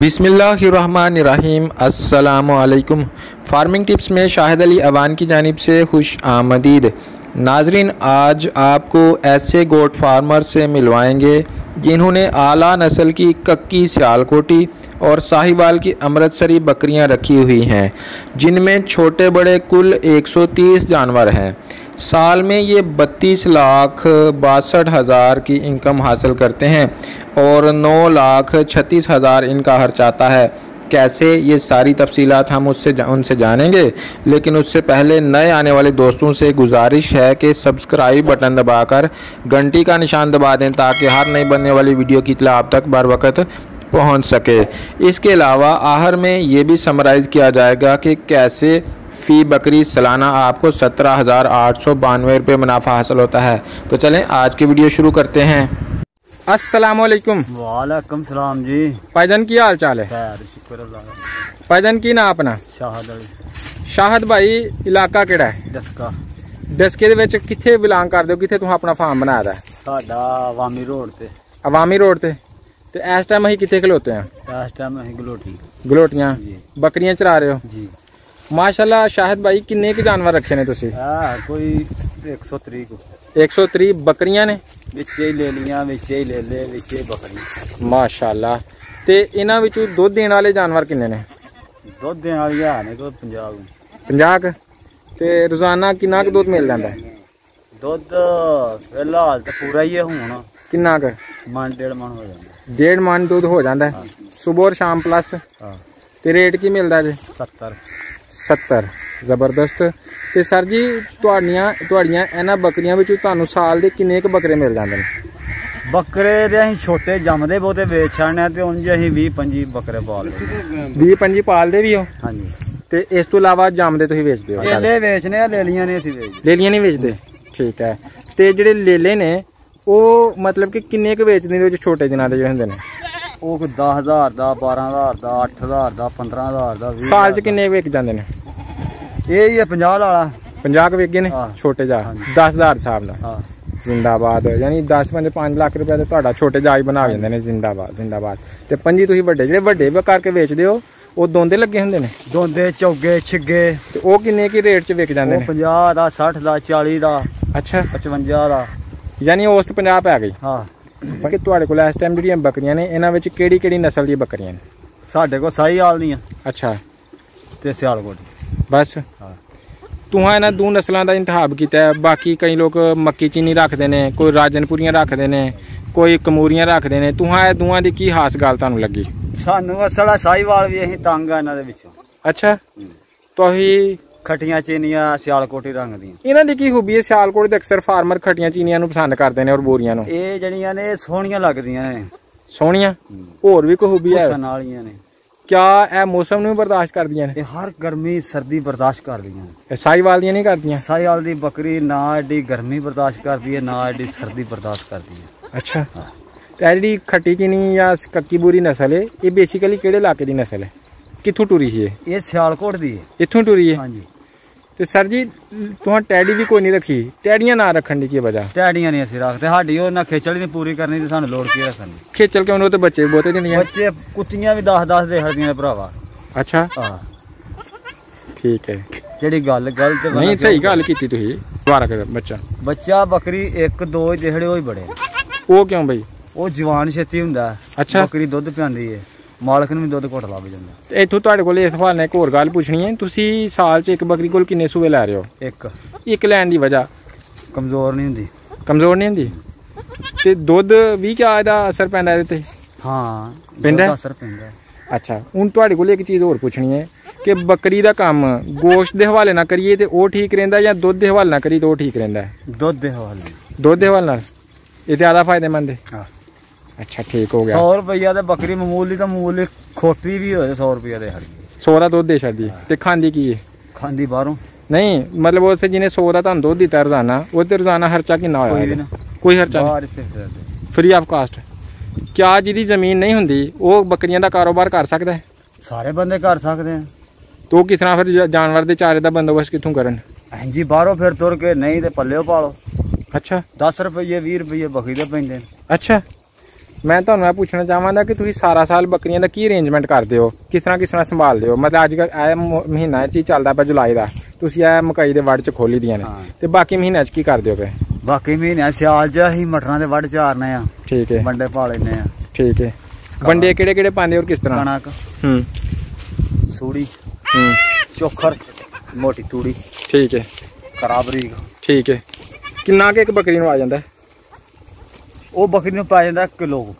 बिस्मिल्लाहिर्रहमानिर्रहीम अस्सलामुअलैकुम। Farming tips में शाहिद अली अवान की जानिब से खुश आमदीद। नाजरीन, आज आपको ऐसे गोट फार्मर से मिलवाएंगे जिन्होंने आला नस्ल की कक्की, सियालकोटी और साहिवाल की अमृतसरी बकरियां रखी हुई हैं, जिनमें छोटे बड़े कुल 130 जानवर हैं। साल में ये 32,62,000 की इनकम हासिल करते हैं और 9,36,000 इनका खर्च आता है। कैसे, ये सारी तफसीलात हम उनसे जानेंगे, लेकिन उससे पहले नए आने वाले दोस्तों से गुजारिश है कि सब्सक्राइब बटन दबाकर घंटी का निशान दबा दें ताकि हर नई बनने वाली वीडियो की इत्तला आप तक बर वक्त पहुँच सके। इसके अलावा आखिर में ये भी समराइज़ किया जाएगा कि कैसे फ़ी बकरी सालाना आपको 17,892 रुपये मुनाफा हासिल होता है। तो चलें आज की वीडियो शुरू करते हैं। अस्सलामुअलैकुम। वालेकुम सलाम जी। भाईजान की हाल चाल है? शुक्र अल्लाह। भाईजान की ना अपना शाहद भाई, इलाका केड़ा है? डस्का। डस्के दे विच किथे बिलोंग करदे हो? किथे तुहां अपना फार्म बनाया है? साडा अवामी रोड ते। अवामी रोड ते इस टाइम असीं किथे खलोते हैं? इस टाइम असीं गलोटियां बकरियां चरा रहे हो जी। माशाल्लाह। शाहिद भाई, किन्ने के जानवर रखे ने तुसीं? कोई 130 को। 130 बकरियां ने? विचे ही ले लियां, विचे ही ले ले, विचे ही बकरी। माशाल्लाह। ते इन्हां विचों दुध देने वाले जानवर किन्ने ने? दुध देने वाली है कोई 50 ते रोजाना किन्ना क दुध मिल जांदा है? दुध फिलहाल तो पूरा ही है। हुण किन्ना क? मन 1.5 मन हो जांदा। 1.5 मन दूध हो जाता है सुबह और शाम प्लस। ते रेट की मिलता है जी? 70। जबरदस्त। ते सर जी, तुहाड़ियां इन्हां बकरियां विचों तुहानूं साल दे किन्ने क बकरे मिल जांदे ने? बकरे दे असीं छोटे जमदे बहुते वेच छाड़ने ते उंज असीं 20-25 बकरे पालदे। 20-25 पालदे भी हो? हाँ जी। ते इस तो इलावा जमदे तुसीं वेचदे हो? लेले वेचने, लेलियां ने असीं वेचदे। लेलियां नहीं वेचदे? ठीक है। ते जेहड़े लेले ने ਉਹ मतलब कि किन्ने क वेचदे ने छोटे जिन्हां दे हुंदे ने? ਉਹ 10,000 ਦਾ, 12,000 ਦਾ, 8,000 ਦਾ, 15,000 ਦਾ। साल च किन्ने विक जांदे ने? ਇਹ ਹੀ 50 ਵਾਲਾ। 50 क विक गए ने छोटे जा? 10,000 हिसाब नाल। जिंदाबाद। यानी 10-5 लाख रुपए ते तुहाडा छोटे जा ही बना जांदे ने। जिंदाबाद जिंदाबाद। ते 25 तुसीं वड्डे जेहड़े वड्डे करके वेचदे हो ਉਹ ਦੋਂਦੇ ਲੱਗੇ ਹੁੰਦੇ ਨੇ? ਦੋਂਦੇ, ਚੌਗੇ, ਛਿੱਗੇ। ਤੇ ਉਹ ਕਿੰਨੇ ਕੀ ਰੇਟ 'ਚ ਵਿਕ ਜਾਂਦੇ ਨੇ? 50 ਦਾ, 60 ਦਾ, 40 ਦਾ। ਅੱਛਾ। 55 ਦਾ। यानी औसत 50 पै गई। हाँ। कि तुहाडे कोल इस टाइम जेहड़ियां बकरियां ने, इन्हां विच केड़ी-केड़ी नस्ल दी बकरियां ने? साडे कोल साहिवाल दी। अच्छा। ते सियालकोटी बस। हाँ। तुहां इन्हां दो नस्लां दा इंतखाब कीता है। बाकी कई लोग मक्की चीनी रखदे ने, कोई राजनपुरियां रखदे ने, कोई कमूरियां रखदे ने। तुहां इह दोवां दी की खास गल तुहानूं लगी? सानूं असला साहिवाल भी असीं तंग आ इन्हां दे विचों। अच्छा। तुसीं खटियां चीनियां सियालकोटी रंग दी। इन्हां दी की खूबी है? सियालकोट दे अक्सर फार्मर खटियां चीनियां नूं पसंद करदे ने और बोरियां नूं। ਇਹ ਜਿਹੜੀਆਂ ने सोहणियां लगदियां ने। सोहणियां? होर भी कोई खूबी है? हुस्न वालियां ने। क्या ए मौसम नूं बर्दाश्त करदियां ने? हर गर्मी सर्दी बर्दाश्त करदियां ने। साहिवाल दियां नहीं करदियां? साहिवाल दी बकरी ना एडी गर्मी बर्दाश्त करदी है, ना एडी सर्दी बर्दाश्त करदी है। अच्छा। ते जेहड़ी खट्टी चीनी या कक्की बूरी नस्ल है, ये बेसिकली किहड़े इलाके दी नस्ल है? कित्थों टुरी है ये? सियालकोट दी है। इत्थों टुरी है? हाँ जी। ते सर जी, तुहां टैडी भी कोई नहीं रखी? टैडियां ना रखण दी की वजह? टैडियां नहीं असीं रखदे। साडी ओह ना खेचल नहीं पूरी करनी ते सानूं लोड़ की रखनी। खेचल क्यों? ते बच्चे बहुते दिंदियां। बच्चे कुत्तियां भी 10-10 दे हड़दियां ने भरावा। अच्छा। हां, ठीक है। जेहड़ी गल गलत नहीं, सही गल कीती तुसीं। दुबारा कर। बच्चा बकरी 1-2 देहड़े होई बड़े। ਉਹ ਕਿਉਂ ਬਈ? ਉਹ ਜਵਾਨ ਛੇਤੀ ਹੁੰਦਾ। ਅੱਛਾ। ਬੱਕਰੀ ਦੁੱਧ ਪਿਆਂਦੀ ਹੈ, ਮਾਲਕ ਨੂੰ ਵੀ ਦੁੱਧ ਘੁੱਟ ਲੱਗ ਜਾਂਦਾ। ਤੇ ਇੱਥੋਂ ਤੁਹਾਡੇ ਕੋਲ ਇਸ ਹਵਾਲੇ ਨਾਲ ਇੱਕ ਹੋਰ ਗੱਲ ਪੁੱਛਣੀ ਹੈ। ਤੁਸੀਂ ਸਾਲ 'ਚ ਇੱਕ ਬੱਕਰੀ ਕੋਲ ਕਿੰਨੇ ਸੂਏ ਲੈ ਰਹੇ ਹੋ? ਇੱਕ ਲੈਣ ਦੀ ਵਜ੍ਹਾ? ਕਮਜ਼ੋਰ ਨਹੀਂ ਹੁੰਦੀ। ਕਮਜ਼ੋਰ ਨਹੀਂ ਹੁੰਦੀ? ਤੇ ਦੁੱਧ ਵੀ ਕਿਆ ਇਹਦਾ ਅਸਰ ਪੈਂਦਾ ਇਹਦੇ ਤੇ? ਹਾਂ, ਪੈਂਦਾ ਅਸਰ ਪੈਂਦਾ। ਅੱਛਾ। ਹੁਣ ਤੁਹਾਡੇ ਕੋਲ ਇੱਕ ਚੀਜ਼ ਹੋਰ ਪੁੱਛਣੀ ਹੈ ਕਿ ਬੱਕਰੀ ਦਾ ਕੰਮ ਗੋਸ਼ਤ ਦੇ ਹਵਾਲੇ ਨਾਲ ਕਰੀਏ ਤੇ ਉਹ ਠੀਕ ਰਹਿੰਦਾ ਜਾਂ ਦੁੱਧ ਦੇ ਹਵਾਲੇ ਨਾਲ ਕਰੀਏ ਤਾਂ ਉਹ ਠੀਕ ਰਹਿੰਦਾ? ਦੁੱਧ ਦੇ ਹਵਾਲੇ। ਦੁੱਧ ਦੇ ਹਵਾਲੇ ਨਾਲ ਇਹ ਜ਼ਿਆਦਾ ਫਾਇਦੇਮੰਦ ਹੈ? ਹਾਂ। अच्छा, ठीक हो गया। 100 रुपया ते बकरी मामूली तो मामूली खोटी भी हो 100 रुपया दे हड़ी। 100 ਦਾ ਦੁੱਧ ਦੇ ਛੱਡੀ ਤੇ ਖਾਂਦੀ ਕੀ ਹੈ? खांदी बाहरों नहीं, मतलब उसे जिन्हें 100 ਦਾ ਤੁਹਾਨੂੰ ਦੁੱਧ ਦਿੱਤਾ ਰੋਜ਼ਾਨਾ, ਉਹ ਤੇ ਰੋਜ਼ਾਨਾ ਖਰਚਾ ਕਿੰਨਾ ਹੋਇਆ? ਕੋਈ ਖਰਚਾ ਨਹੀਂ, फ्री ऑफ कास्ट। क्या ਜਿਹਦੀ ਜ਼ਮੀਨ नहीं ਹੁੰਦੀ ਉਹ ਬੱਕਰੀਆਂ ਦਾ ਕਾਰੋਬਾਰ ਕਰ ਸਕਦਾ ਹੈ? ਸਾਰੇ ਬੰਦੇ ਕਰ ਸਕਦੇ ਆ। तो किस तरह फिर जानवर ਦੇ ਚਾਰੇ ਦਾ ਬੰਦੋਬਸਤ ਕਿੱਥੋਂ ਕਰਨ? ਹਾਂਜੀ, ਬਾਹਰੋਂ ਫਿਰ ਤੁਰ ਕੇ ਨਹੀਂ ਤੇ ਪੱਲਿਓ ਪਾਲੋ। अच्छा। 10 रुपये 20 रुपये बकरी ਦੇ ਪੈਂਦੇ। अच्छा। मैं ਤੁਹਾਨੂੰ ਇਹ ਪੁੱਛਣਾ ਚਾਹਾਂਗਾ ਕਿ ਤੁਸੀਂ ਸਾਰਾ ਸਾਲ ਬੱਕਰੀਆਂ ਦਾ ਕੀ ਅਰੇਂਜਮੈਂਟ ਕਰਦੇ ਹੋ, ਕਿਸ ਤਰ੍ਹਾਂ ਸੰਭਾਲਦੇ ਹੋ? ਮਤਲਬ ਅੱਜ ਕੱਲ੍ਹ ਇਹ ਮਹੀਨਾ ਚ ਹੀ ਚੱਲਦਾ ਪਿਆ ਜੁਲਾਈ ਦਾ, ਤੁਸੀਂ ਇਹ ਮਕਈ ਦੇ ਵੱਢ ਚ ਖੋਲੀ ਦੀਆਂ ਨੇ, ਤੇ ਬਾਕੀ ਮਹੀਨਿਆਂ ਚ ਕੀ ਕਰਦੇ ਹੋ? ਬਾਕੀ ਮਹੀਨਿਆਂ ਸਿਆਲ ਚ ਅਸੀਂ ਮਟਰਾਂ ਦੇ ਵੱਢ ਚਾਰਨੇ ਆ। ਠੀਕ ਹੈ। ਵੰਡੇ ਪਾ ਲੈਨੇ ਆ। ਠੀਕ ਹੈ। ਵੰਡੇ ਕਿਹੜੇ ਕਿਹੜੇ ਪਾਉਂਦੇ ਔਰ ਕਿਸ ਤਰ੍ਹਾਂ? ਕਣਕ, ਸੂੜੀ, ਚੋਖਰ, ਮੋਟੀ ਤੂੜੀ। ਠੀਕ ਹੈ। ਕਰਾ ਬਰੀਕ। ਠੀਕ ਹੈ। ਕਿੰਨਾ ਕੁ ਇੱਕ ਬੱਕਰੀ ਨੂੰ ਆ ਜਾਂਦਾ? ਉਹ ਬੱਕਰੀ ਨੂੰ ਪੈ ਜਾਂਦਾ ਕਿਲੋ।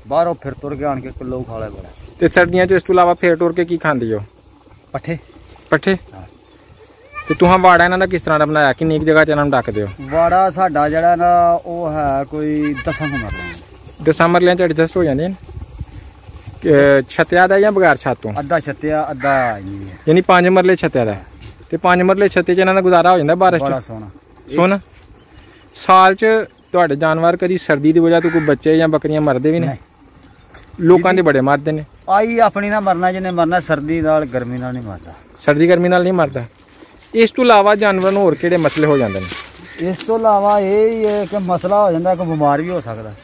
ਬਾਹਰੋਂ ਫਿਰ ਤੁਰ ਕੇ ਆਣ ਕੇ ਕਿਲੋ ਖਾ ਲੈ ਬੜਾ। ਤੇ ਸਰਦੀਆਂ ਚ ਇਸ ਤੋਂ ਇਲਾਵਾ ਫੇਰ ਟੁਰ ਕੇ ਕੀ ਖਾਂਦੀ ਹੋ? ਪੱਠੇ। ਤੇ ਤੁਹਾਂ ਵਾੜਾ ਇਹਨਾਂ ਦਾ ਕਿਸ ਤਰ੍ਹਾਂ ਦਾ ਬਣਾਇਆ? ਕਿੰਨੀ ਕੁ ਜਗ੍ਹਾ ਚ ਇਹਨਾਂ ਨੂੰ ਡੱਕਦੇ ਹੋ? ਵਾੜਾ ਸਾਡਾ ਜਿਹੜਾ ਨਾ ਉਹ ਹੈ ਕੋਈ 10 ਮਰਲਿਆਂ। 10 ਮਰਲਿਆਂ ਚ ਐਡਜਸਟ ਹੋ ਜਾਂਦੇ ਨੇ? ਛੱਤਿਆ ਦਾ ਜਾਂ ਬਗੈਰ ਛੱਤ ਤੋਂ? ਅੱਧਾ ਛੱਤਿਆ ਅੱਧਾ ਯਾਨੀ 5 ਮਰਲੇ ਛੱਤਿਆ ਦਾ। ਤੇ 5 ਮਰਲੇ ਛੱਤੇ ਚ ਇਹਨਾਂ ਦਾ ਗੁਜ਼ਾਰਾ ਹੋ ਜਾਂਦਾ ਬਾਰਿਸ਼ ਚ? ਸੋਹਣਾ। ਸਾਲ ਚ ਤੁਹਾਡੇ ਜਾਨਵਰ ਕਦੀ ਸਰਦੀ ਦੀ ਵਜ੍ਹਾ ਤੋਂ ਕੋਈ ਬੱਚੇ ਜਾਂ ਬੱਕਰੀਆਂ ਮਰਦੇ ਵੀ ਨੇ? ਲੋਕਾਂ ਦੇ ਬੜੇ ਮਰਦੇ ਨੇ। ਆਈ ਆਪਣੀ ਨਾ ਮਰਨਾ, ਜਿਹਨੇ ਮਰਨਾ ਸਰਦੀ ਨਾਲ ਗਰਮੀ ਨਾਲ ਨਹੀਂ ਮਰਦਾ। ਸਰਦੀ ਗਰਮੀ ਨਾਲ ਨਹੀਂ ਮਰਦਾ। ਇਸ ਤੋਂ ਇਲਾਵਾ ਜਾਨਵਰਾਂ ਨੂੰ ਹੋਰ ਕਿਹੜੇ ਮਸਲੇ ਹੋ ਜਾਂਦੇ ਨੇ? ਇਸ ਤੋਂ ਇਲਾਵਾ ਇਹ ਹੀ ਹੈ ਕਿ ਮਸਲਾ ਹੋ ਜਾਂਦਾ, ਕੋਈ ਬਿਮਾਰ ਵੀ ਹੋ ਸਕਦਾ।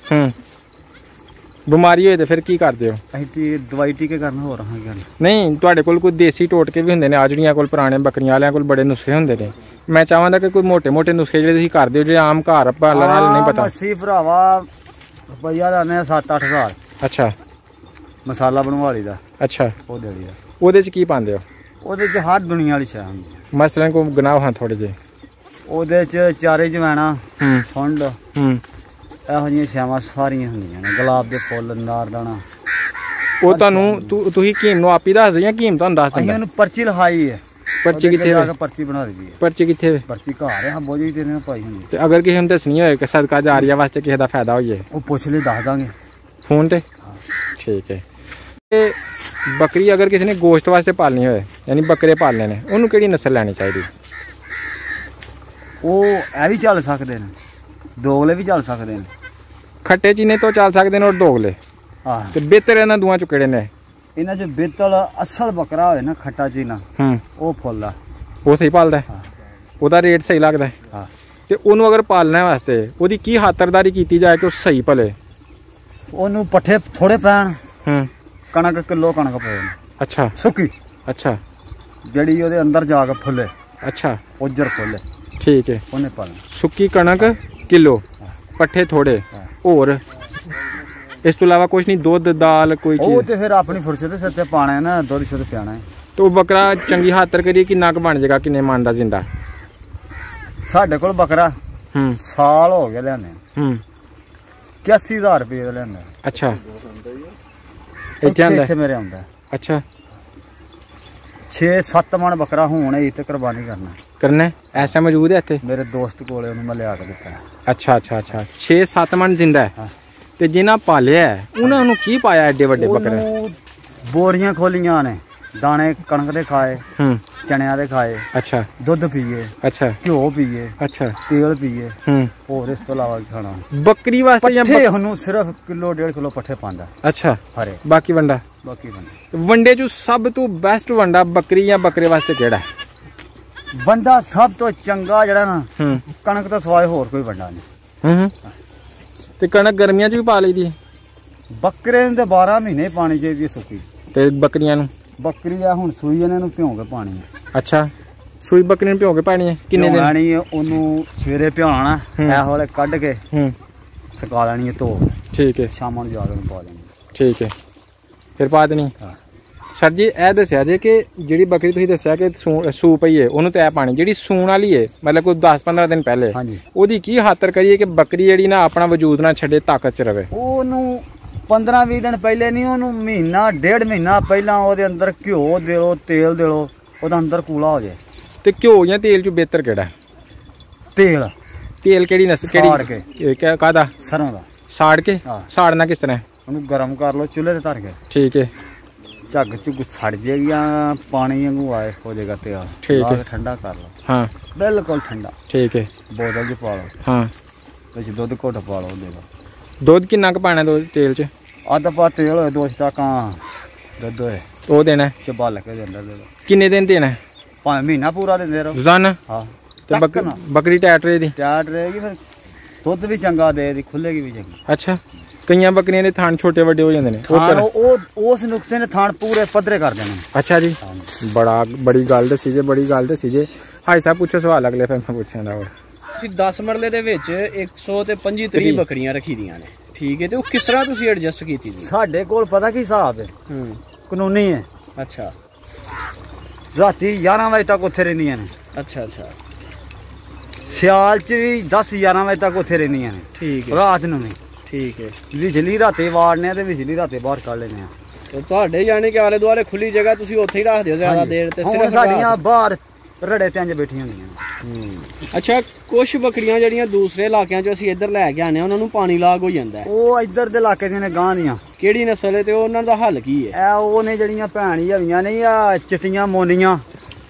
ਬਿਮਾਰੀ ਹੋਏ ਤੇ ਫਿਰ ਕੀ ਕਰਦੇ ਹੋ? ਅਸੀਂ ਦਵਾਈ ਟੀਕੇ ਕਰਨ ਹੋ ਰਹਾਂਗੇ। ਨਹੀਂ, ਤੁਹਾਡੇ ਕੋਲ ਕੋਈ ਦੇਸੀ ਟੋਟਕੇ ਵੀ ਹੁੰਦੇ ਨੇ? ਆਜੜੀਆਂ ਕੋਲ, ਪੁਰਾਣੇ ਬੱਕਰੀਆਂ ਵਾਲਿਆਂ ਕੋਲ ਬੜੇ ਨੁਸਖੇ ਹੁੰਦੇ ਨੇ। ਮੈਂ ਚਾਹਾਂਗਾ ਕਿ ਕੋਈ ਮੋਟੇ ਨੁਸਖੇ ਜਿਹੜੇ ਤੁਸੀਂ ਕਰਦੇ ਹੋ, ਜਿਹੜੇ ਆਮ ਘਰ ਪਾਲਣ ਵਾਲੇ ਨਹੀਂ ਪਤਾ। ਅਸੀਂ ਭਰਾਵਾ ਰੁਪਈਆ ਲਾਣੇ 7-8 ਹਜ਼ਾਰ। ਅੱਛਾ। ਮਸਾਲਾ ਬਣਵਾ ਲਈਦਾ। ਅੱਛਾ। ਉਹ ਦੇ ਲਈਦਾ। ਉਹਦੇ ਚ ਕੀ ਪਾਉਂਦੇ ਹੋ? ਉਹਦੇ ਚ ਹਰ ਦੁਨੀਆ ਵਾਲੀ ਸ਼ੈ ਹੁੰਦੀ। ਮਸਲਨ ਕੋ ਗਨਾਹ ਹਾਂ ਥੋੜੇ ਜਿਹੇ। ਉਹਦੇ ਚ ਚਾਰੇ ਜਵੈਣਾ, ਸੁੰਡ, ਇਹੋ ਜਿਹੀਆਂ ਸ਼ੈਵਾਂ ਸਾਰੀਆਂ ਹੁੰਦੀਆਂ ਨੇ। ਗੁਲਾਬ ਦੇ ਫੁੱਲ, ਨਾਰਦਾਣਾ। ਉਹ ਤੁਹਾਨੂੰ ਤੁਸੀਂ ਕੀਮ ਨੂੰ ਆਪੀ ਦੱਸਦੇ ਜਾਂ ਕੀਮ ਤੁਹਾਨੂੰ ਦੱਸ ਦਿੰਦਾ? ਉਹਨੂੰ ਪਰਚੀ ਲਿਖਾਈ ਹੈ। ਪਰਚੀ ਕਿੱਥੇ ਹੈ? ਪਰਚੀ ਬਣਾ ਦਿੱਤੀ ਹੈ। ਪਰਚੀ ਕਿੱਥੇ ਹੈ? ਪਰਚੀ ਘਰ ਹੈ, ਬੋਝੀ ਤੇ ਨੇ ਪਾਈ ਹੁੰਦੀ। ਤੇ ਅਗਰ ਕਿਸੇ ਨੂੰ ਦੱਸਣੀ ਹੋਏ ਕਿ ਸਦਕਾ ਜਾਰੀਆ ਵਾਸਤੇ ਕਿਸੇ ਦਾ ਫਾਇਦਾ ਹੋਈਏ, ਉਹ ਪੁੱਛ ਲੈ, ਦੱਸ ਦਾਂਗੇ ਫੋਨ ਤੇ। ਠੀਕ ਹੈ। ਤੇ ਬੱਕਰੀ ਅਗਰ ਕਿਸੇ ਨੇ ਗੋਸ਼ਤ ਵਾਸਤੇ ਪਾਲਣੀ ਹੋਏ, ਯਾਨੀ ਬੱਕਰੇ ਪਾਲਣੇ ਨੇ, ਉਹਨੂੰ ਕਿਹੜੀ ਨਸਲ ਲੈਣੀ ਚਾਹੀਦੀ? ਉਹ ਇਹ ਵੀ ਚੱਲ ਸਕਦੇ ਨੇ, ਦੋਗਲੇ ਵੀ ਚੱਲ ਸਕਦੇ ਨੇ। ਖੱਟੇ ਚੀਨੇ ਤੋਂ ਚੱਲ ਸਕਦੇ ਨੇ ਔਰ ਦੋਗਲੇ। ਤੇ ਬਿਹਤਰ ਇਹਨਾਂ ਦੋਵਾਂ ਚੋਂ ਕਿਹੜੇ ਨੇ? ਇਹਨਾਂ ਚ ਬਿਹਤਰ ਅਸਲ ਬੱਕਰਾ ਹੋਏ ਨਾ, ਖੱਟਾ ਚੀਨਾ, ਉਹ ਫੁੱਲ ਆ। ਉਹ ਸਹੀ ਪਾਲਦਾ? ਉਹਦਾ ਰੇਟ ਸਹੀ ਲੱਗਦਾ? ਤੇ ਉਹਨੂੰ ਅਗਰ ਪਾਲਣਾ ਵਾਸਤੇ ਉਹਦੀ ਕੀ ਖਾਤਰਦਾਰੀ ਕੀਤੀ ਜਾਏ ਕਿ ਉਹ ਸਹੀ ਪਲੇ? ਉਹਨੂੰ ਪੱਠੇ ਥੋੜੇ ਪੈਣ, ਕਣਕ ਕਿਲੋ ਕਣਕ ਪਏ। ਅੱਛਾ। ਸੁੱਕੀ। ਅੱਛਾ। ਜਿਹੜੀ ਉਹਦੇ ਅੰਦਰ ਜਾ ਕੇ ਫੁੱਲੇ। ਅੱਛਾ। ਉਜਰ ਫੁੱਲੇ। ਠੀਕ ਹੈ। ਉਹਨੇ ਪਾਲਣਾ। ਸੁੱਕੀ ਕਣਕ ਕਿਲੋ, ਪੱਠੇ ਥੋੜੇ, ਹੋਰ ਇਸ ਤੋਂ ਇਲਾਵਾ ਕੁਛ ਨਹੀਂ? ਦੁੱਧ, ਦਾਲ, ਕੋਈ ਚੀਜ਼? ਉਹ ਤੇ ਫਿਰ ਆਪਣੀ ਫੁਰਸਤ ਦੇ ਸਿਰ ਤੇ ਪਾਣਾ ਹੈ ਨਾ, ਦੁੱਧ ਸ਼ੁੱਧ ਪਿਆਣਾ ਹੈ। ਤੇ ਉਹ ਬੱਕਰਾ ਚੰਗੀ ਖਾਤਰ ਕਰੀਏ ਕਿੰਨਾ ਕੁ ਬਣ ਜਾਏਗਾ? ਕਿੰਨੇ ਮਣ ਦਾ ਜਿੰਦਾ? ਸਾਡੇ ਕੋਲ ਬੱਕਰਾ ਸਾਲ ਹੋ ਗਿਆ ਲਿਆਨੇ 81,000 ਰੁਪਏ ਦਾ ਲਿਆਂਦਾ। ਅੱਛਾ। ਇੱਥੇ ਆਂਦਾ? ਇੱਥੇ ਮੇਰੇ ਆਉਂਦਾ। ਅੱਛਾ। 6-7 ਮਣ ਬੱਕਰਾ ਹੋਣ ਇਹ ਤੇ ਕੁਰਬਾਨੀ ਕਰਨਾ ਐਸਾ ਮੌਜੂਦ ਹੈ ਇੱਥੇ? ਮੇਰੇ ਦੋਸਤ ਕੋਲੇ, ਉਹਨੂੰ ਮੈਂ ਲਿਆ ਕੇ ਦਿੱਤਾ। ਅੱਛਾ। 6-7 ਮਣ ਜਿੰਦਾ ਹੈ। ਤੇ ਜਿਨ੍ਹਾਂ ਪਾਲਿਆ ਉਹਨਾਂ ਨੂੰ ਕੀ ਪਾਇਆ ਐਡੇ ਵੱਡੇ ਬੱਕਰੇ? ਬੋਰੀਆਂ ਖੋਲੀਆਂ ਨੇ, ਦਾਣੇ ਕਣਕ ਦੇ ਖਾਏ, ਚਣਿਆਂ ਦੇ ਖਾਏ। ਅੱਛਾ। ਦੁੱਧ ਪੀਏ। ਅੱਛਾ। ਘਿਓ ਪੀਏ। ਅੱਛਾ। ਤੇਲ ਪੀਏ। ਹੋਰ ਇਸ ਤੋਂ ਇਲਾਵਾ ਖਾਣਾ ਬੱਕਰੀ ਵਾਸਤੇ ਜਾਂ ਉਹਨੂੰ ਸਿਰਫ ਕਿਲੋ 1.5 ਕਿਲੋ ਪੱਠੇ ਪਾਉਂਦਾ। ਅੱਛਾ। ਹਰੇ ਬਾਕੀ ਵੰਡਾ? ਬਾਕੀ ਵੰਡਾ। ਵੰਡੇ ਚ ਸਭ ਤੋਂ ਬੈਸਟ ਵੰਡਾ ਬੱਕਰੀ ਜਾਂ ਬੱਕਰੇ ਵਾਸਤੇ ਕਿਹੜਾ? ਵੰਡਾ ਸਭ ਤੋਂ ਚੰਗਾ ਜਿਹੜਾ ਨਾ, ਕਣਕ ਤੋਂ ਸਿਵਾਏ ਹੋਰ ਕੋਈ ਵੰਡਾ ਨਹੀਂ। ਤੇ ਕਣਕ ਗਰਮੀਆਂ ਚ ਵੀ ਪਾ ਲਈਦੀ? ਬੱਕਰੇ ਨੂੰ ਤੇ 12 ਮਹੀਨੇ ਪਾਣੀ ਚਾਹੀਦੀ ਸੁੱਕੀ। ਤੇ ਬੱਕਰੀਆਂ ਨੂੰ? ਬੱਕਰੀ ਆ ਹੁਣ ਸੂਈ ਇਹਨਾਂ ਨੂੰ ਭਿਉਂ ਕੇ ਪਾਣੀ ਹੈ। ਅੱਛਾ। ਸੂਈ ਬੱਕਰੀ ਨੂੰ ਭਿਉਂ ਕੇ ਪਾਣੀ ਹੈ? ਕਿੰਨੇ ਦਿਨ? ਪਾਣੀ ਉਹਨੂੰ ਸਵੇਰੇ ਭਿਉਣਾ, ਇਹ ਵਾਲੇ ਕੱਢ ਕੇ ਸੁਕਾ ਲੈਣੀ ਹੈ ਧੋ। ਠੀਕ ਹੈ। ਸ਼ਾਮਾਂ ਨੂੰ ਜਾ ਕੇ ਪਾ ਦੇਣੀ। ਠੀਕ ਹੈ। ਫਿਰ ਪਾ ਦੇਣੀ? ਸਰ ਜੀ ਇਹ ਦੱਸਿਆ ਜੇ ਕਿ ਜਿਹੜੀ ਬੱਕਰੀ ਤੁਸੀਂ ਦੱਸਿਆ ਕਿ ਸੂ ਪਈ ਹੈ, ਉਹਨੂੰ ਤੇ ਪਾਣੀ ਜਿਹੜੀ ਸੂਣ ਵਾਲੀ ਹੈ, ਮਤਲਬ ਕੋਈ 10-15 ਦਿਨ ਪਹਿਲੇ, ਉਹਦੀ ਕੀ ਖਾਤਰ ਕਰੀਏ ਕਿ ਬੱਕਰੀ ਜਿਹੜੀ ਨਾ ਆਪਣਾ ਵਜੂਦ ਨਾ ਛੱਡੇ, ਤਾਕਤ ਚ ਰਵੇ? ਉਹਨੂੰ 15-20 ਦਿਨ ਪਹਿਲੇ ਨਹੀਂ, ਉਹਨੂੰ ਮਹੀਨਾ 1.5 ਮਹੀਨਾ ਪਹਿਲਾਂ ਉਹਦੇ ਅੰਦਰ ਘਿਓ ਦੇ ਲੋ, ਤੇਲ ਦੇ ਲੋ, ਉਹਦਾ ਅੰਦਰ ਕੂਲਾ ਹੋ ਜਾਏ। ਤੇ ਘਿਓ ਜਾਂ ਤੇਲ ਚ ਬਿਹਤਰ ਕਿਹੜਾ? ਤੇਲ। ਤੇਲ ਕਿਹੜੀ ਨਸਲ? ਕਿਹੜੀ? ਕਾਹਦਾ? ਸਰੋਂ ਦਾ। ਸਾੜ ਕੇ? ਸਾੜਨਾ ਕਿਸ ਤਰ੍ਹਾਂ? ਉਹਨੂੰ ਗਰਮ ਕਰ ਲੋ ਚੁੱਲ੍ਹੇ ਤੇ ਧਰ ਕੇ। ਠੀਕ ਹੈ। ਝੱਗ ਝੁੱਗ ਸੜ ਜਾਏਗਾ, ਪਾਣੀ ਵਾਂਗੂ ਆਏ ਹੋ ਜਾਏਗਾ ਤੇਲ। ਠੀਕ ਹੈ। ਠੰਡਾ ਕਰ ਲੋ। ਹਾਂ। ਬਿਲਕੁਲ ਠੰਡਾ। ਠੀਕ ਹੈ। ਬੋਤਲ ਚ ਪਾ ਲੋ। ਹਾਂ। ਵਿੱਚ ਦੁੱਧ ਘੁੱਟ ਪਾ ਲੋ। ਦੇ ਦੁੱਧ ਕਿੰਨਾ ਕੁ ਪਾਣਾ ਤੇਲ ਚ? ਅੱਧ ਪਾ ਤੇਲ ਹੋਏ, 2 ਸਟਾਕਾਂ ਦੁੱਧ ਹੋਏ, ਉਹ ਦੇਣਾ ਚਬਾਲ ਕੇ ਦੇ ਅੰਦਰ ਦੇ। ਕਿੰਨੇ ਦਿਨ ਦੇਣਾ? 5 ਮਹੀਨਾ ਪੂਰਾ ਦਿੰਦੇ ਰਹੋ ਰੋਜ਼ਾਨਾ। ਹਾਂ। ਤੇ ਬੱਕਰੀ ਟੈਟ ਰਹੇਗੀ? ਟੈਟ ਰਹੇਗੀ। ਫਿਰ ਦੁੱਧ ਵੀ ਚੰਗਾ ਦੇ ਦੀ, ਖੁੱਲੇਗੀ ਵੀ ਚੰਗੀ। ਅੱਛਾ, ਕਈਆਂ ਬੱਕਰੀਆਂ ਦੇ ਥਣ ਛੋਟੇ ਵੱਡੇ ਹੋ ਜਾਂਦੇ ਨੇ, ਉਸ ਨੁਕਸੇ ਨੇ ਥਣ ਪੂਰੇ ਪੱਧਰੇ ਕਰ ਦੇਣੇ। ਅੱਛਾ ਜੀ, ਬੜੀ ਗੱਲ ਦੱਸੀ ਜੇ, ਬੜੀ ਗੱਲ ਦੱਸੀ ਜੇ। ਹਾਈ ਸਾਹਿਬ ਪੁੱਛੋ ਸਵਾਲ ਅਗਲੇ, ਫਿਰ ਮੈਂ ਪੁੱਛਾਂਗਾ। ਹੋਰ ਤੁਸੀਂ 10 ਮਰਲੇ ਦੇ ਵਿੱਚ 125 ਬੱਕਰੀਆਂ ਰੱਖੀ ਦੀਆਂ ਨੇ, ਠੀਕ ਹੈ, ਤੇ ਉਹ ਕਿਸ ਤਰ੍ਹਾਂ ਤੁਸੀਂ ਐਡਜਸਟ ਕੀਤੀ ਸੀ? ਸਾਡੇ ਕੋਲ ਪਤਾ ਕੀ ਹਿਸਾਬ ਹੈ, ਕਾਨੂੰਨੀ ਹੈ। ਅੱਛਾ, ਰਾਤੀ 11 ਵਜੇ ਤੱਕ ਉੱਥੇ ਰਹਿੰਦੀਆਂ ਨੇ। ਅੱਛਾ, ਸਿਆਲ ਚ ਵੀ 10-11 ਵਜੇ ਤੱਕ ਉੱਥੇ ਰਹਿੰਦੀਆਂ ਨੇ, ਠੀਕ ਹੈ, ਰਾਤ ਨੂੰ ਵੀ, ਠੀਕ ਹੈ। ਵਿਚਲੀ ਰਾਤੇ ਵਾੜਨੇ ਤੇ ਵਿਚਲੀ ਰਾਤੇ ਬਾਹਰ ਕੱਢ ਲੈਣੇ ਆ। ਤੇ ਤੁਹਾਡੇ ਯਾਨੀ ਕਿ ਆਲੇ ਦੁਆਲੇ ਖੁੱਲੀ ਜਗ੍ਹਾ ਤੁਸੀਂ ਉੱਥੇ ਹੀ ਰੱਖਦੇ ਹੋ ਜ਼ਿਆਦਾ ਦੇਰ? ਤੇ ਸਿਰਫ ਸਾਡੀਆਂ ਬਾਹਰ ਰੜੇ ਤੇ ਇੰਜ ਬੈਠੀਆਂ ਹੁੰਦੀਆਂ। ਅੱਛਾ, ਕੁਝ ਬੱਕਰੀਆਂ ਜਿਹੜੀਆਂ ਦੂਸਰੇ ਇਲਾਕਿਆਂ ਚੋਂ ਅਸੀਂ ਇੱਧਰ ਲੈ ਕੇ ਆਨੇ, ਉਹਨਾਂ ਨੂੰ ਪਾਣੀ ਲਾਗ ਹੋ ਜਾਂਦਾ, ਉਹ ਇੱਧਰ ਦੇ ਇਲਾਕੇ ਦੀਆਂ ਨੇ, ਗਾਂ ਦੀਆਂ। ਕਿਹੜੀ ਨਸਲ ਹੈ ਤੇ ਉਹਨਾਂ ਦਾ ਹੱਲ ਕੀ ਹੈ? ਉਹ ਨੇ ਜਿਹੜੀਆਂ ਭੈਣੀ ਹਵੀਆਂ ਨੇ, ਆ ਚਿੱਟੀਆਂ ਮੋਨੀਆਂ,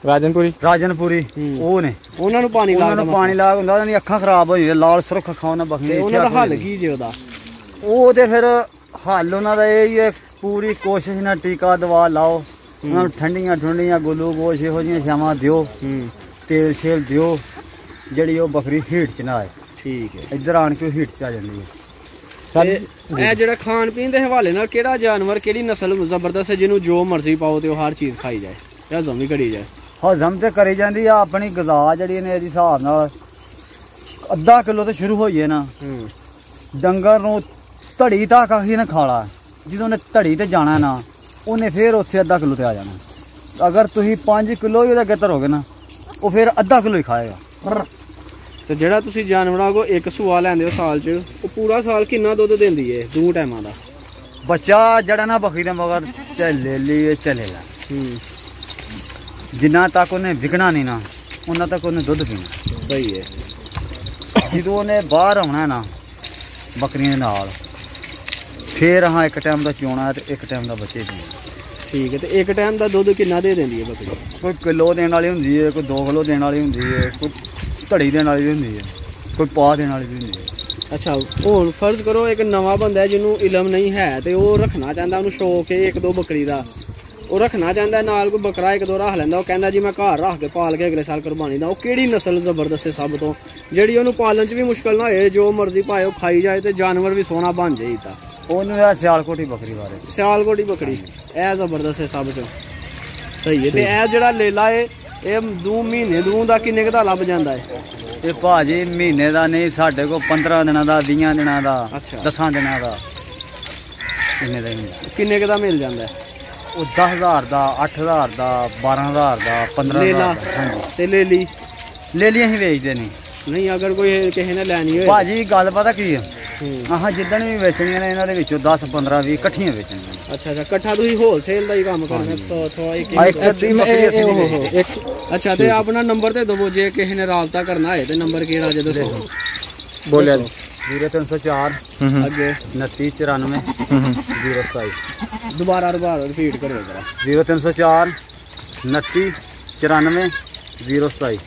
ਰਾਜਨਪੁਰੀ, ਉਹ ਨੇ। ਉਹਨਾਂ ਨੂੰ ਪਾਣੀ ਲਾਗ ਹੁੰਦਾ, ਉਹਨਾਂ ਦੀਆਂ ਅੱਖਾਂ ਖਰਾਬ ਹੋ ਜਾਂਦੀਆਂ, ਲਾਲ ਸੁਰਖ ਅੱਖਾਂ ਉਹਨਾਂ ਬੱਕਰੀਆਂ। ਉਹਨਾਂ ਦਾ ਹੱਲ ਕੀ ਜੇ ਉਹਦਾ? ਉਹ ਤੇ ਫਿਰ ਹੱਲ ਉਹਨਾਂ ਦਾ ਇਹ ਹੀ ਹੈ, ਪੂਰੀ ਕੋਸ਼ਿਸ਼ ਨਾਲ ਟੀਕਾ ਦਵਾ ਲਾਓ, ਉਹਨਾਂ ਨੂੰ ਠੰਡੀਆਂ ਗਲੂਕੋਸ਼ ਇਹੋ ਜਿਹੀਆਂ ਛਾਵਾਂ ਦਿਓ, ਤੇਲ ਸ਼ੇਲ ਦਿਓ, ਜਿਹੜੀ ਉਹ ਬੱਕਰੀ ਹੀਟ ਚ ਨਾ ਆਏ। ਠੀਕ ਹੈ, ਇੱਧਰ ਆਣ ਕੇ ਹੀਟ ਚ ਆ ਜਾਂਦੀ ਹੈ। ਇਹ ਜਿਹੜਾ ਖਾਣ ਪੀਣ ਦੇ ਹਵਾਲੇ ਨਾਲ ਕਿਹੜਾ ਜਾਨਵਰ, ਕਿਹੜੀ ਨਸਲ ਜ਼ਬਰਦਸਤ ਹੈ ਜਿਹਨੂੰ ਜੋ ਮਰਜ਼ੀ ਪਾਓ ਤੇ ਉਹ ਹਰ ਚੀਜ਼ ਖਾਈ ਜਾਏ, ਹਜ਼ਮ ਵੀ ਕਰੀ ਜਾਏ? ਹਜ਼ਮ ਤੇ ਕਰੀ ਜਾਂਦੀ ਆ। ਆਪਣੀ ਗਜ਼ਾ ਜਿਹੜੀ ਨੇ ਇਹਦੇ ਹਿਸਾਬ ਨਾਲ ਅੱਧਾ ਕਿਲੋ ਤੇ ਸ਼ੁਰੂ ਹੋਈਏ ਨਾ, ਡੰਗਰ ਨੂੰ ਧੜੀ ਤੱਕ ਆਖੀ ਨੇ ਖਾਲਾ, ਜਦੋਂ ਉਹਨੇ ਧੜੀ ਤੇ ਜਾਣਾ ਨਾ, ਉਹਨੇ ਫੇਰ ਉੱਥੇ ਅੱਧਾ ਕਿਲੋ ਤੇ ਆ ਜਾਣਾ। ਅਗਰ ਤੁਸੀਂ 5 ਕਿਲੋ ਵੀ ਉਹਦੇ ਅੱਗੇ ਧਰੋਗੇ ਨਾ, ਉਹ ਫਿਰ ਅੱਧਾ ਕਿਲੋ ਹੀ ਖਾਏਗਾ। ਤੇ ਜਿਹੜਾ ਤੁਸੀਂ ਜਾਨਵਰਾਂ ਕੋ ਇੱਕ ਸੂਆ ਲੈਂਦੇ ਹੋ ਸਾਲ ਚ, ਉਹ ਪੂਰਾ ਸਾਲ ਕਿੰਨਾ ਦੁੱਧ ਦਿੰਦੀ ਹੈ 2 ਟਾਈਮਾਂ ਦਾ? ਬੱਚਾ ਜਿਹੜਾ ਨਾ ਬੱਕਰੀ ਦੇ ਮਗਰ ਚੱਲੇਗਾ, ਜਿੰਨਾ ਤੱਕ ਉਹਨੇ ਵਿਕਣਾ ਨਹੀਂ ਨਾ, ਉਹਨਾਂ ਤੱਕ ਉਹਨੇ ਦੁੱਧ ਪੀਣਾ। ਸਹੀ ਹੈ। ਜਦੋਂ ਉਹਨੇ ਬਾਹਰ ਆਉਣਾ ਨਾ ਬੱਕਰੀਆਂ ਦੇ ਨਾਲ, ਫੇਰ ਹਾਂ ਇੱਕ ਟਾਈਮ ਦਾ ਚੋਣਾ ਤੇ ਇੱਕ ਟਾਈਮ ਦਾ ਬੱਚੇ ਦੇਣਾ। ਠੀਕ ਹੈ, ਤੇ ਇੱਕ ਟਾਈਮ ਦਾ ਦੁੱਧ ਕਿੰਨਾ ਦੇ ਦਿੰਦੀ ਹੈ ਬੱਕਰੀ? ਕੋਈ ਕਿਲੋ ਦੇਣ ਵਾਲੀ ਹੁੰਦੀ ਹੈ, ਕੋਈ 2 ਕਿਲੋ ਦੇਣ ਵਾਲੀ ਹੁੰਦੀ ਹੈ, ਕੋਈ ਧੜੀ ਦੇਣ ਵਾਲੀ ਹੁੰਦੀ ਹੈ, ਕੋਈ ਪਾ ਦੇਣ ਵਾਲੀ ਵੀ ਹੁੰਦੀ ਹੈ। ਅੱਛਾ, ਹੁਣ ਫਰਜ਼ ਕਰੋ ਇੱਕ ਨਵਾਂ ਬੰਦਾ ਜਿਹਨੂੰ ਇਲਮ ਨਹੀਂ ਹੈ ਤੇ ਉਹ ਰੱਖਣਾ ਚਾਹੁੰਦਾ, ਉਹਨੂੰ ਸ਼ੌਕ ਹੈ 1-2 ਬੱਕਰੀ ਦਾ, ਉਹ ਰੱਖਣਾ ਚਾਹੁੰਦਾ, ਨਾਲ ਕੋਈ ਬੱਕਰਾ 1-2 ਰੱਖ ਲੈਂਦਾ, ਉਹ ਕਹਿੰਦਾ ਜੀ ਮੈਂ ਘਰ ਰੱਖ ਕੇ ਪਾਲ ਕੇ ਅਗਲੇ ਸਾਲ ਕੁਰਬਾਨੀ ਦਾ, ਉਹ ਕਿਹੜੀ ਨਸਲ ਜ਼ਬਰਦਸਤ ਹੈ ਸਭ ਤੋਂ, ਜਿਹੜੀ ਉਹਨੂੰ ਪਾਲਣ 'ਚ ਵੀ ਮੁਸ਼ਕਲ ਨਾ ਹੋਏ, ਜੋ ਮਰਜ਼ੀ ਪਾਏ ਉਹ ਖਾਈ ਜਾਏ ਤੇ ਜਾਨਵਰ ਵੀ ਸੋਹਣਾ ਬਣ ਜਾਏ? ਤਾਂ ਉਹਨੂੰ ਇਹ ਸਿਆਲਕੋਟੀ ਬੱਕਰੀ ਬਾਰੇ, ਸਿਆਲਕੋਟੀ ਬੱਕਰੀ ਇਹ ਜ਼ਬਰਦਸਤ ਹੈ ਸਭ ਤੋਂ। ਸਹੀ ਹੈ। ਤੇ ਇਹ ਜਿਹੜਾ ਲੇਲਾ ਹੈ, ਇਹ 2 ਮਹੀਨੇ ਦਾ ਕਿੰਨੇ ਦਾ ਲੱਭ ਜਾਂਦਾ ਹੈ? ਇਹ ਭਾਜੀ ਮਹੀਨੇ ਦਾ ਨਹੀਂ, ਸਾਡੇ ਕੋਲ 15 ਦਿਨਾਂ ਦਾ, 20 ਦਿਨਾਂ ਦਾ, 10 ਦਿਨਾਂ ਦਾ, ਕਿੰਨੇ ਦਾ ਮਿਲ ਜਾਂਦਾ? ਉਹ 10,000 ਦਾ, 8,000 ਦਾ, 12,000 ਦਾ, 15,000 ਦਾ। ਹਾਂਜੀ। ਤੇ ਲੇਲੀ ਅਸੀਂ ਵੇਚਦੇ ਨਹੀਂ। ਅਗਰ ਕੋਈ ਕਿਸੇ ਨੇ ਲੈਣੀ ਹੋਏ ਭਾਜੀ, ਗੱਲ ਪਤਾ ਕੀ ਹੈ, ਜਿੱਦਣ ਵੀ ਵੇਚਣੀਆਂ ਨੇ ਇਹਨਾਂ ਦੇ ਵਿੱਚੋਂ 10, 15, 20 ਇਕੱਠੀਆਂ ਵੇਚਣੀਆਂ। ਅੱਛਾ, ਇਕੱਠਾ ਤੁਸੀਂ ਹੋਲਸੇਲ ਦਾ ਹੀ ਕੰਮ ਕਰਨਾ? ਅੱਛਾ, ਤੇ ਆਪਣਾ ਨੰਬਰ ਤੇ ਦਵੋ ਜੇ ਕਿਸੇ ਨੇ ਰਾਬਤਾ ਕਰਨਾ ਹੋਏ, ਤੇ ਨੰਬਰ ਕਿਹੜਾ ਜੇ ਦੱਸੋ? ਬੋਲਿਆ 0304 ਅੱਗੇ 2994 027। ਦੁਬਾਰਾ ਰਿਪੀਟ ਕਰਿਓ ਜਰਾ। 0304 2994 027।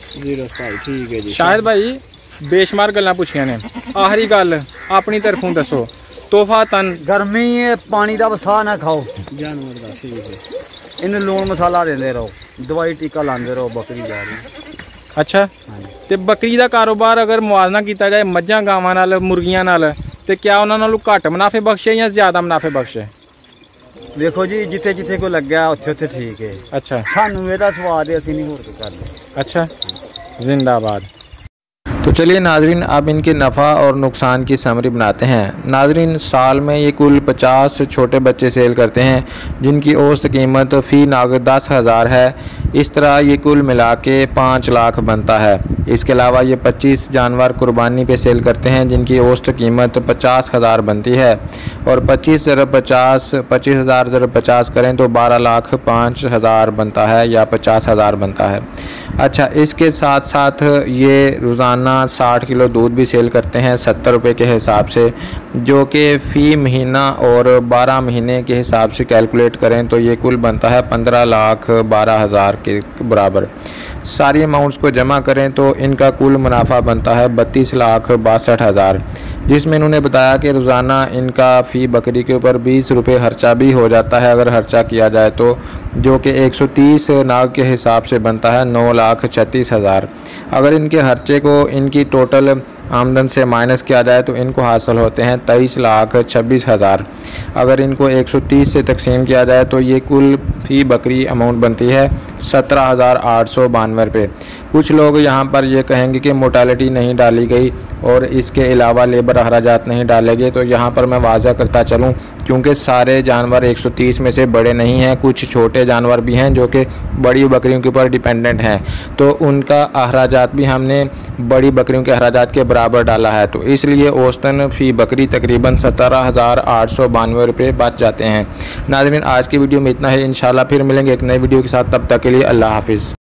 ਠੀਕ ਹੈ ਜੀ। ਸ਼ਾਇਦ ਭਾਈ ਬੇਸ਼ੁਮਾਰ ਗੱਲਾਂ ਪੁੱਛੀਆਂ ਨੇ, ਆਖਰੀ ਗੱਲ ਆਪਣੀ ਤਰਫੋਂ ਦੱਸੋ। ਤੋਹਫਾ ਤਨ ਗਰਮੀ ਹੈ, ਪਾਣੀ ਦਾ ਵਸਾ ਨਾ ਖਾਓ ਜਾਨਵਰ ਦਾ। ਠੀਕ ਹੈ, ਇਹਨੂੰ ਲੂਣ ਮਸਾਲਾ ਦਿੰਦੇ ਰਹੋ, ਦਵਾਈ ਟੀਕਾ ਲਾਉਂਦੇ ਰਹੋ, ਬੱਕਰੀ ਜਾ ਰਹੀ। ਅੱਛਾ, ਤੇ ਬੱਕਰੀ ਦਾ ਕਾਰੋਬਾਰ ਅਗਰ ਮੁਆਵਜ਼ਾ ਕੀਤਾ ਜਾਏ ਮੱਝਾਂ ਗਾਵਾਂ ਨਾਲ, ਮੁਰਗੀਆਂ ਨਾਲ, ਤੇ ਕਿਆ ਉਹਨਾਂ ਨਾਲੋਂ ਘੱਟ ਮੁਨਾਫੇ ਬਖਸ਼ੇ ਜਾਂ ਜ਼ਿਆਦਾ ਮੁਨਾਫੇ ਬਖਸ਼ੇ? ਦੇਖੋ ਜੀ, ਜਿੱਥੇ ਜਿੱਥੇ ਕੋਈ ਲੱਗਿਆ ਉੱਥੇ ਉੱਥੇ ਠੀਕ ਹੈ। अच्छा, ਸਾਨੂੰ ਇਹਦਾ ਸਵਾਦ है, ਅਸੀਂ नहीं ਹੋਰ ਕਰਦੇ। अच्छा, जिंदाबाद। तो चलिए नाजरीन, अब इनके नफ़ा और नुकसान की समरी बनाते हैं। नाजरीन, साल में ये कुल 50 छोटे बच्चे सेल करते हैं, जिनकी औसत कीमत फ़ी नाग 10,000 है। इस तरह ये कुल मिला के 5 लाख बनता है। इसके अलावा ये 25 जानवर कुर्बानी पे सेल करते हैं, जिनकी औसत कीमत 50,000 बनती है। और 25 ज़रब 50, 25,000 ज़रब 50 करें तो 12,05,000 बनता है या 50,000 बनता है। अच्छा, इसके साथ साथ ये रोज़ाना 60 किलो दूध भी सेल करते हैं 70 रुपये के हिसाब से, जो कि फ़ी महीना और 12 महीने के हिसाब से कैलकुलेट करें तो ये कुल बनता है 15,12,000 के बराबर। सारी अमाउंट्स को जमा करें तो इनका कुल मुनाफा बनता है 32,62,000, जिसमें इन्होंने बताया कि रोज़ाना इनका फ़ी बकरी के ऊपर 20 रुपये खर्चा भी हो जाता है अगर खर्चा किया जाए तो, जो कि 130 नाग के हिसाब से बनता है 9,36,000। अगर इनके खर्चे को इनकी टोटल आमदन से माइनस किया जाए तो इनको हासिल होते हैं 23,26,000। अगर इनको 130 से तकसीम किया जाए तो ये कुल फ़ी बकरी अमाउंट बनती है 17,892 रुपये। कुछ लोग यहाँ पर ये कहेंगे कि मोर्टेलिटी नहीं डाली गई और इसके अलावा लेबर अखराजात नहीं डाले गए, तो यहाँ पर मैं वाज़ा करता चलूँ क्योंकि सारे जानवर 130 में से बड़े नहीं हैं, कुछ छोटे जानवर भी हैं जो कि बड़ी बकरियों के ऊपर डिपेंडेंट हैं, तो उनका अखराजात भी हमने बड़ी बकरियों के अखराजात के बराबर डाला है। तो इसलिए औसतन फ़ी बकरी तकरीबन 17,892 रुपये बच जाते हैं। नाज़रीन, आज की वीडियो में इतना है। इंशाल्लाह फिर मिलेंगे एक नई वीडियो के साथ, तब तक के लिए अल्लाह हाफिज़।